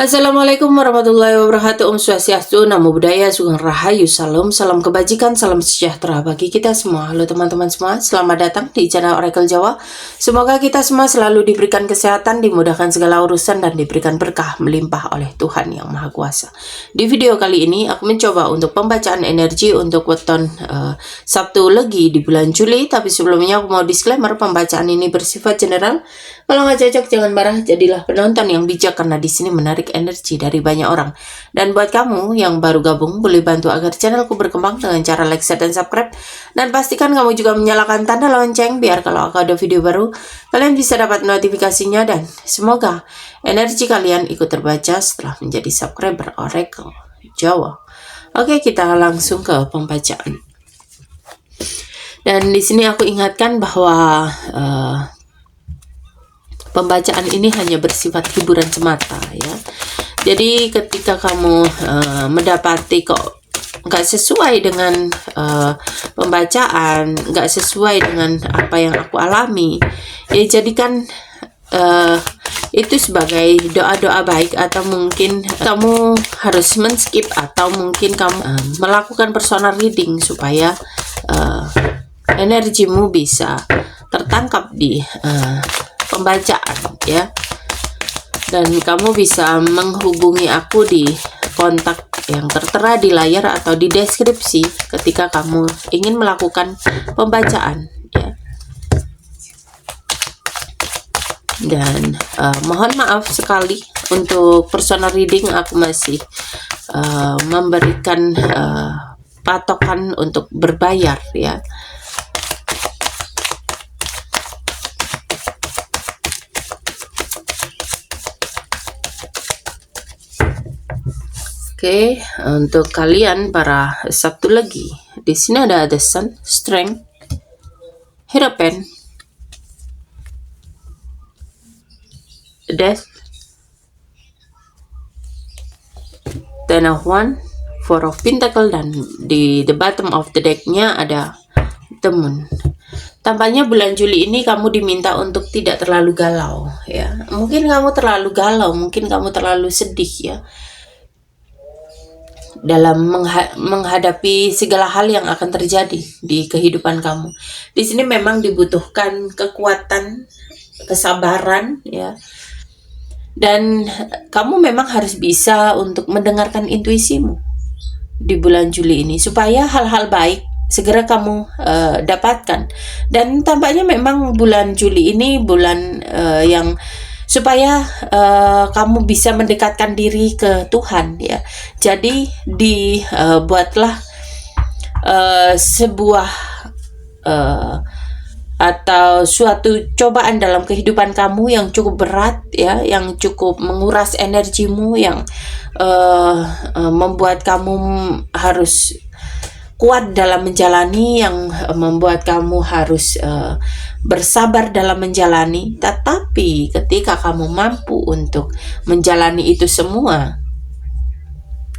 Assalamualaikum warahmatullahi wabarakatuh. Om Swastiastu, Namo Buddhaya, Sugeng Rahayu, Salam, salam kebajikan, salam sejahtera bagi kita semua. Halo teman-teman semua, selamat datang di channel Oracle Jawa. Semoga kita semua selalu diberikan kesehatan, dimudahkan segala urusan, dan diberikan berkah melimpah oleh Tuhan Yang Maha Kuasa. Di video kali ini, aku mencoba untuk pembacaan energi untuk weton Sabtu Legi di bulan Juli. Tapi sebelumnya aku mau disclaimer, pembacaan ini bersifat general. Kalau nggak cocok jangan marah, jadilah penonton yang bijak karena di sini menarik energi dari banyak orang. Dan buat kamu yang baru gabung, boleh bantu agar channelku berkembang dengan cara like, share, dan subscribe. Dan pastikan kamu juga menyalakan tanda lonceng biar kalau aku ada video baru, kalian bisa dapat notifikasinya. Dan semoga energi kalian ikut terbaca setelah menjadi subscriber Oracle Jawa. Oke, kita langsung ke pembacaan. Dan di sini aku ingatkan bahwa pembacaan ini hanya bersifat hiburan semata ya. Jadi ketika kamu mendapati kok nggak sesuai dengan pembacaan, nggak sesuai dengan apa yang aku alami, ya jadikan itu sebagai doa-doa baik, atau mungkin kamu harus men-skip, atau mungkin kamu melakukan personal reading supaya energimu bisa tertangkap di pembacaan ya. Dan kamu bisa menghubungi aku di kontak yang tertera di layar atau di deskripsi ketika kamu ingin melakukan pembacaan ya. Dan mohon maaf sekali untuk personal reading, aku masih memberikan patokan untuk berbayar ya. Oke, untuk kalian para Sabtu Legi, di sini ada The Sun, Strength, Hierophant, Death, Ten of Wands, Four of Pentacles, dan di the bottom of the deck-nya ada The Moon. Tampaknya bulan Juli ini kamu diminta untuk tidak terlalu galau ya. Mungkin kamu terlalu galau, mungkin kamu terlalu sedih ya, dalam menghadapi segala hal yang akan terjadi di kehidupan kamu. Di sini memang dibutuhkan kekuatan, kesabaran ya. Dan kamu memang harus bisa untuk mendengarkan intuisimu di bulan Juli ini supaya hal-hal baik segera kamu dapatkan. Dan tampaknya memang bulan Juli ini bulan yang supaya kamu bisa mendekatkan diri ke Tuhan ya. Jadi dibuatlah sebuah atau suatu cobaan dalam kehidupan kamu yang cukup berat ya, yang cukup menguras energimu, yang membuat kamu harus kuat dalam menjalani, yang membuat kamu harus bersabar dalam menjalani. Tetapi ketika kamu mampu untuk menjalani itu semua,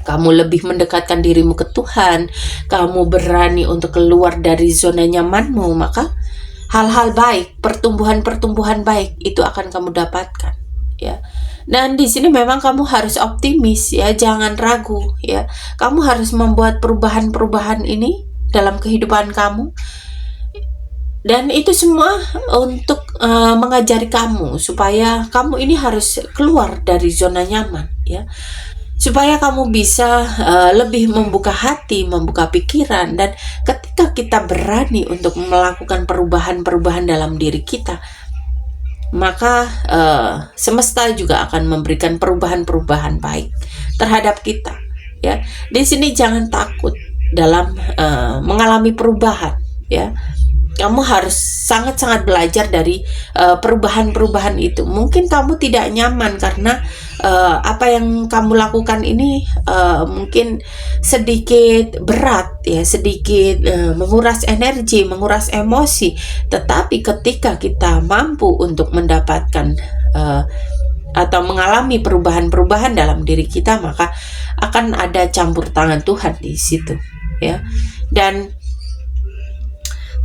kamu lebih mendekatkan dirimu ke Tuhan, kamu berani untuk keluar dari zona nyamanmu, maka hal-hal baik, pertumbuhan-pertumbuhan baik itu akan kamu dapatkan ya. Dan di sini memang kamu harus optimis ya, jangan ragu ya. Kamu harus membuat perubahan-perubahan ini dalam kehidupan kamu. Dan itu semua untuk mengajari kamu supaya kamu ini harus keluar dari zona nyaman ya. Supaya kamu bisa lebih membuka hati, membuka pikiran. Dan ketika kita berani untuk melakukan perubahan-perubahan dalam diri kita, maka semesta juga akan memberikan perubahan-perubahan baik terhadap kita ya. Di sini jangan takut dalam mengalami perubahan ya. Kamu harus sangat-sangat belajar dari perubahan-perubahan itu. Mungkin kamu tidak nyaman karena apa yang kamu lakukan ini mungkin sedikit berat ya, sedikit menguras energi, menguras emosi. Tetapi ketika kita mampu untuk mendapatkan atau mengalami perubahan-perubahan dalam diri kita, maka akan ada campur tangan Tuhan di situ ya. Dan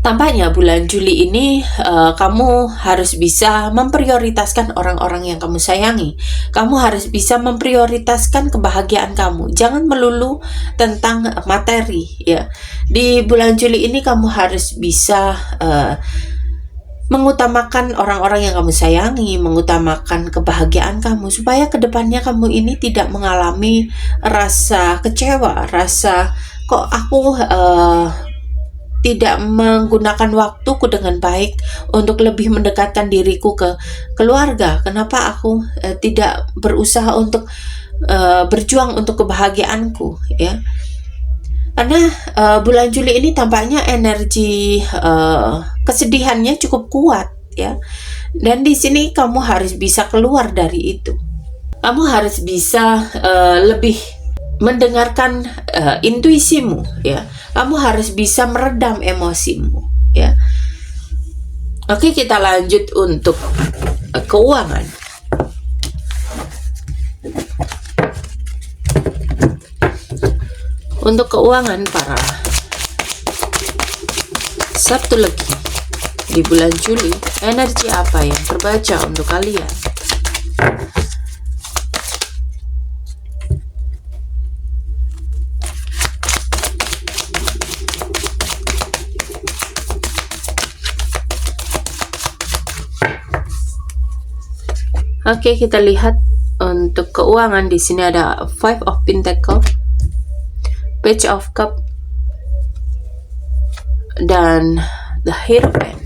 Tampaknya bulan Juli ini kamu harus bisa memprioritaskan orang-orang yang kamu sayangi. Kamu harus bisa memprioritaskan kebahagiaan kamu. Jangan melulu tentang materi, ya. Di bulan Juli ini kamu harus bisa mengutamakan orang-orang yang kamu sayangi, mengutamakan kebahagiaan kamu, supaya kedepannya kamu ini tidak mengalami rasa kecewa, rasa kok aku tidak menggunakan waktuku dengan baik untuk lebih mendekatkan diriku ke keluarga. Kenapa aku tidak berusaha untuk berjuang untuk kebahagiaanku, ya? Karena bulan Juli ini tampaknya energi kesedihannya cukup kuat, ya. Dan di sini kamu harus bisa keluar dari itu. Kamu harus bisa lebih mendengarkan intuisimu, ya. Kamu harus bisa meredam emosimu, ya. Oke, kita lanjut untuk keuangan. Untuk keuangan para Sabtu Legi di bulan Juli, energi apa yang terbaca untuk kalian? Oke, kita lihat untuk keuangan. Di sini ada Five of Pentacles, Page of Cup, dan The Hierophant.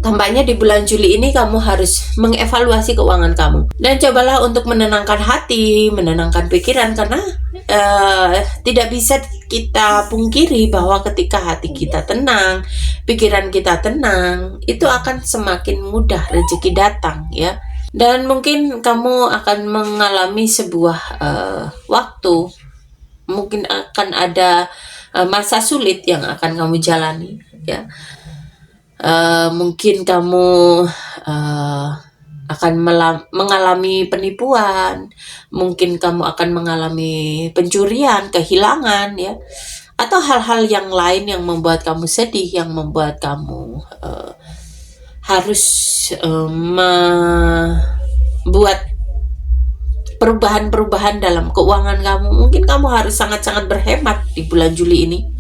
Tampaknya di bulan Juli ini kamu harus mengevaluasi keuangan kamu, dan cobalah untuk menenangkan hati, menenangkan pikiran, karena tidak bisa kita pungkiri bahwa ketika hati kita tenang, pikiran kita tenang, itu akan semakin mudah rezeki datang, ya. Dan mungkin kamu akan mengalami sebuah waktu, mungkin akan ada masa sulit yang akan kamu jalani, ya. Mungkin kamu akan mengalami penipuan, mungkin kamu akan mengalami pencurian, kehilangan, ya, atau hal-hal yang lain yang membuat kamu sedih, yang membuat kamu harus membuat perubahan-perubahan dalam keuangan kamu. Mungkin kamu harus sangat-sangat berhemat di bulan Juli ini.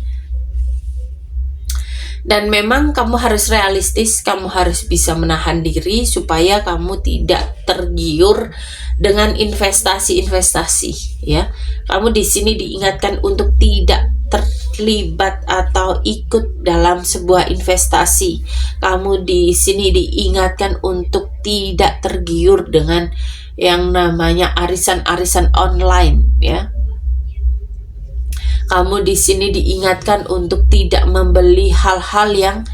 Dan memang kamu harus realistis, kamu harus bisa menahan diri supaya kamu tidak tergiur dengan investasi-investasi, ya. Kamu di sini diingatkan untuk tidak terlibat atau ikut dalam sebuah investasi. Kamu di sini diingatkan untuk tidak tergiur dengan yang namanya arisan-arisan online, ya. Kamu di sini diingatkan untuk tidak membeli hal-hal yang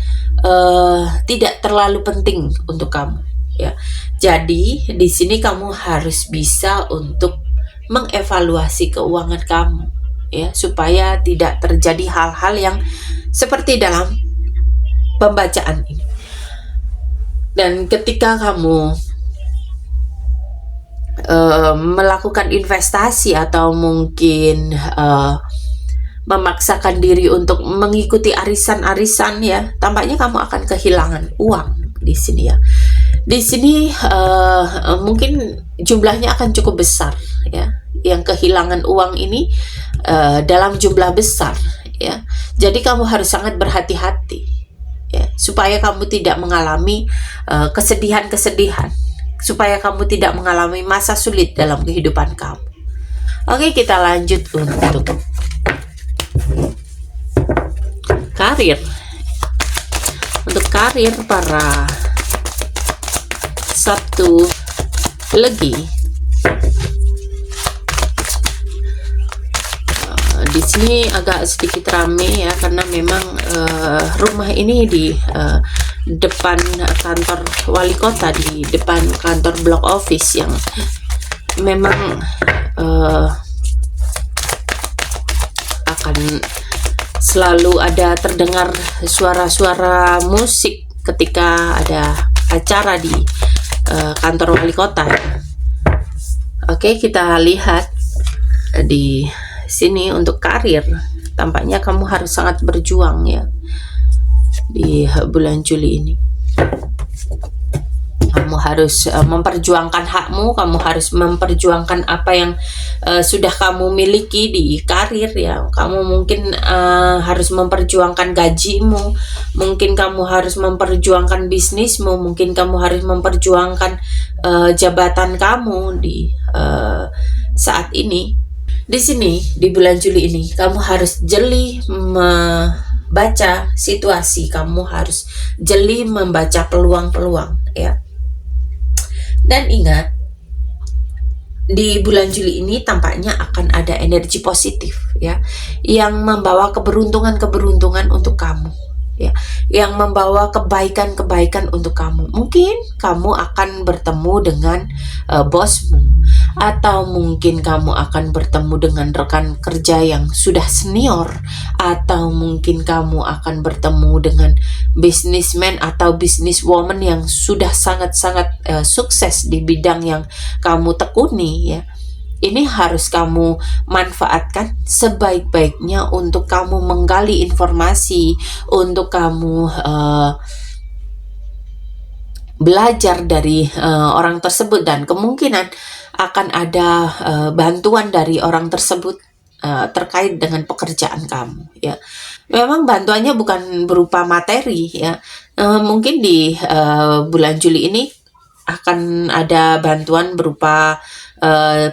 tidak terlalu penting untuk kamu, ya. Jadi di sini kamu harus bisa untuk mengevaluasi keuangan kamu, ya, supaya tidak terjadi hal-hal yang seperti dalam pembacaan ini. Dan ketika kamu melakukan investasi atau mungkin memaksakan diri untuk mengikuti arisan-arisan, ya, tampaknya kamu akan kehilangan uang di sini, ya. Di sini mungkin jumlahnya akan cukup besar, ya. Yang kehilangan uang ini dalam jumlah besar, ya. Jadi kamu harus sangat berhati-hati, ya, supaya kamu tidak mengalami kesedihan-kesedihan, supaya kamu tidak mengalami masa sulit dalam kehidupan kamu. Oke, kita lanjut untuk karir. Untuk karir para Sabtu Legi, di sini agak sedikit rame, ya, karena memang rumah ini di depan kantor wali kota, di depan kantor blok office, yang memang akan selalu ada terdengar suara-suara musik ketika ada acara di kantor wali kota. Oke, kita lihat di sini untuk karir. tampaknya kamu harus sangat berjuang ya di bulan Juli ini. Kamu harus memperjuangkan hakmu, kamu harus memperjuangkan apa yang sudah kamu miliki di karir ya. Kamu mungkin harus memperjuangkan gajimu, mungkin kamu harus memperjuangkan bisnismu, mungkin kamu harus memperjuangkan jabatan kamu di saat ini. Di sini di bulan Juli ini kamu harus jeli membaca situasi, kamu harus jeli membaca peluang-peluang ya. Dan ingat, di bulan Juli ini tampaknya akan ada energi positif ya, yang membawa keberuntungan-keberuntungan untuk kamu ya, yang membawa kebaikan-kebaikan untuk kamu. Mungkin kamu akan bertemu dengan bosmu, atau mungkin kamu akan bertemu dengan rekan kerja yang sudah senior, atau mungkin kamu akan bertemu dengan businessman atau businesswoman yang sudah sangat-sangat sukses di bidang yang kamu tekuni ya. Ini harus kamu manfaatkan sebaik-baiknya untuk kamu menggali informasi, untuk kamu belajar dari orang tersebut, dan kemungkinan akan ada bantuan dari orang tersebut terkait dengan pekerjaan kamu ya. Memang bantuannya bukan berupa materi ya. Mungkin di bulan Juli ini akan ada bantuan berupa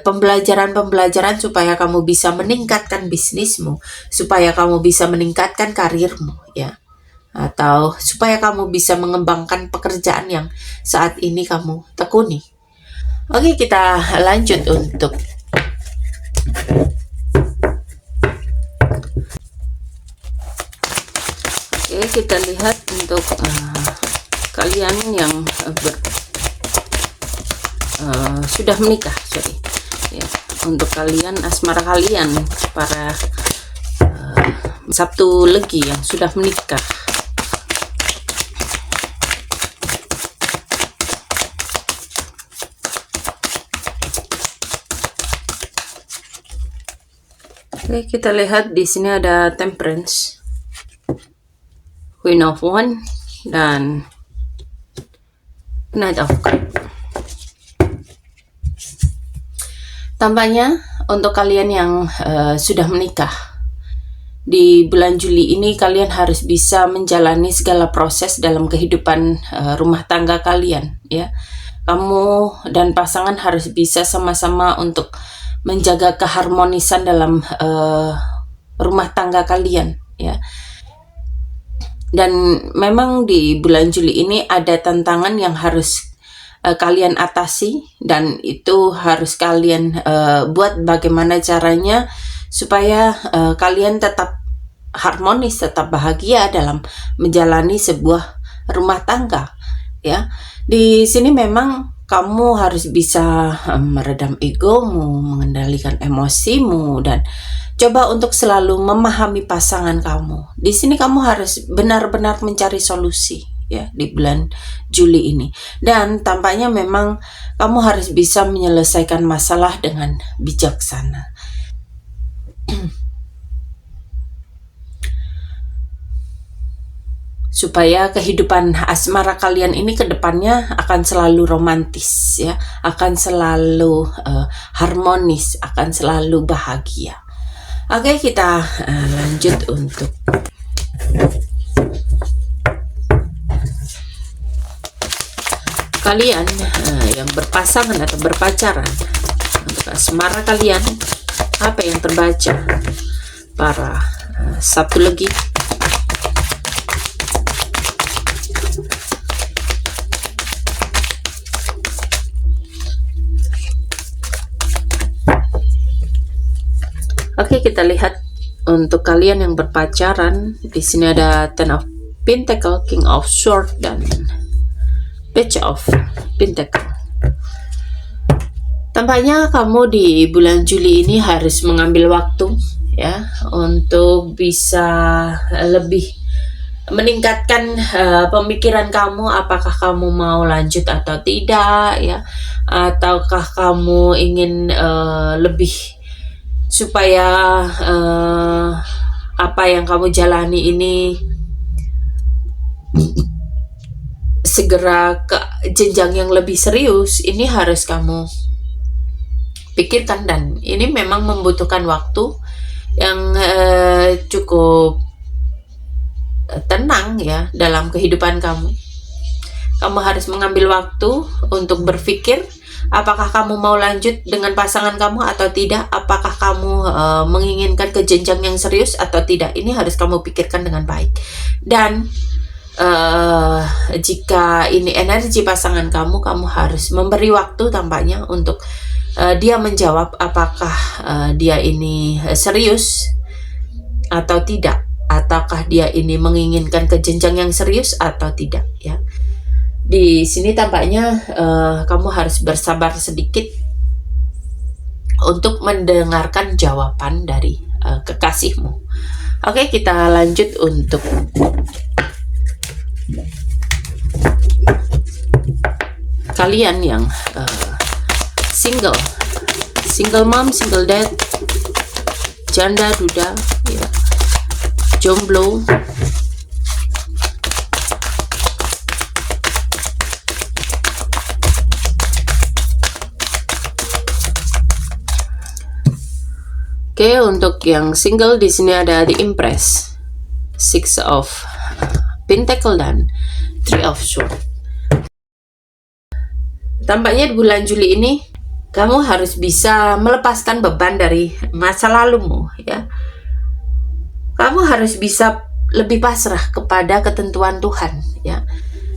pembelajaran supaya kamu bisa meningkatkan bisnismu, supaya kamu bisa meningkatkan karirmu ya, atau supaya kamu bisa mengembangkan pekerjaan yang saat ini kamu tekuni. Oke, kita lanjut untuk kita lihat untuk kalian yang sudah menikah, ya, untuk kalian asmara kalian para Sabtu Legi yang sudah menikah. Oke, kita lihat di sini ada Temperance, Queen of Wands, dan Knight of Cups. Tampaknya untuk kalian yang sudah menikah, di bulan Juli ini kalian harus bisa menjalani segala proses dalam kehidupan rumah tangga kalian ya. Kamu dan pasangan harus bisa sama-sama untuk menjaga keharmonisan dalam rumah tangga kalian ya. Dan memang di bulan Juli ini ada tantangan yang harus kalian atasi, dan itu harus kalian buat bagaimana caranya supaya kalian tetap harmonis, tetap bahagia dalam menjalani sebuah rumah tangga ya. Di sini memang kamu harus bisa meredam egomu, mengendalikan emosimu, dan coba untuk selalu memahami pasangan kamu. Di sini kamu harus benar-benar mencari solusi ya di bulan Juli ini, dan tampaknya memang kamu harus bisa menyelesaikan masalah dengan bijaksana. Supaya kehidupan asmara kalian ini ke depannya akan selalu romantis ya, akan selalu harmonis, akan selalu bahagia. Oke, kita lanjut untuk kalian yang berpasangan atau berpacaran. Untuk asmara kalian, apa yang terbaca para Sabtu Legi? Oke, kita lihat untuk kalian yang berpacaran. Di sini ada Ten of Pentacle, King of Swords, dan Page of Pentacle. Tampaknya kamu di bulan Juli ini harus mengambil waktu ya untuk bisa lebih meningkatkan pemikiran kamu, apakah kamu mau lanjut atau tidak ya, ataukah kamu ingin lebih supaya apa yang kamu jalani ini segera ke jenjang yang lebih serius, ini harus kamu pikirkan, dan ini memang membutuhkan waktu yang cukup tenang ya dalam kehidupan kamu. Kamu harus mengambil waktu untuk berpikir apakah kamu mau lanjut dengan pasangan kamu atau tidak, apakah kamu menginginkan ke jenjang yang serius atau tidak. Ini harus kamu pikirkan dengan baik. Dan jika ini energi pasangan kamu, kamu harus memberi waktu tampaknya untuk dia menjawab apakah dia ini serius atau tidak, ataukah dia ini menginginkan ke jenjang yang serius atau tidak ya. Di sini tampaknya kamu harus bersabar sedikit untuk mendengarkan jawaban dari kekasihmu. Oke, kita lanjut untuk kalian yang single mom, single dad, janda, duda, ya, jomblo. Oke, untuk yang single di sini ada The Empress, Six of Pentacle dan Three of Swords. Tampaknya di bulan Juli ini kamu harus bisa melepaskan beban dari masa lalumu ya. Kamu harus bisa lebih pasrah kepada ketentuan Tuhan ya.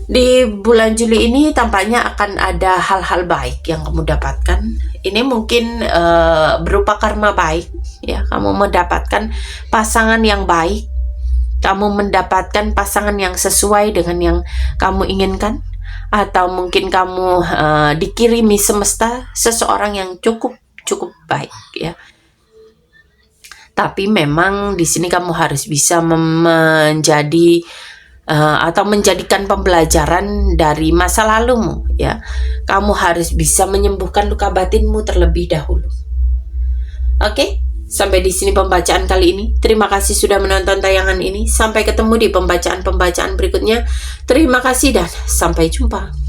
Di bulan Juli ini tampaknya akan ada hal-hal baik yang kamu dapatkan. Ini mungkin berupa karma baik ya. Kamu mendapatkan pasangan yang baik, kamu mendapatkan pasangan yang sesuai dengan yang kamu inginkan, atau mungkin kamu dikirimi semesta seseorang yang cukup baik ya. Tapi memang di sini kamu harus bisa menjadi atau menjadikan pembelajaran dari masa lalumu ya. Kamu harus bisa menyembuhkan luka batinmu terlebih dahulu. Oke, sampai di sini pembacaan kali ini. Terima kasih sudah menonton tayangan ini. Sampai ketemu di pembacaan berikutnya. Terima kasih dan sampai jumpa.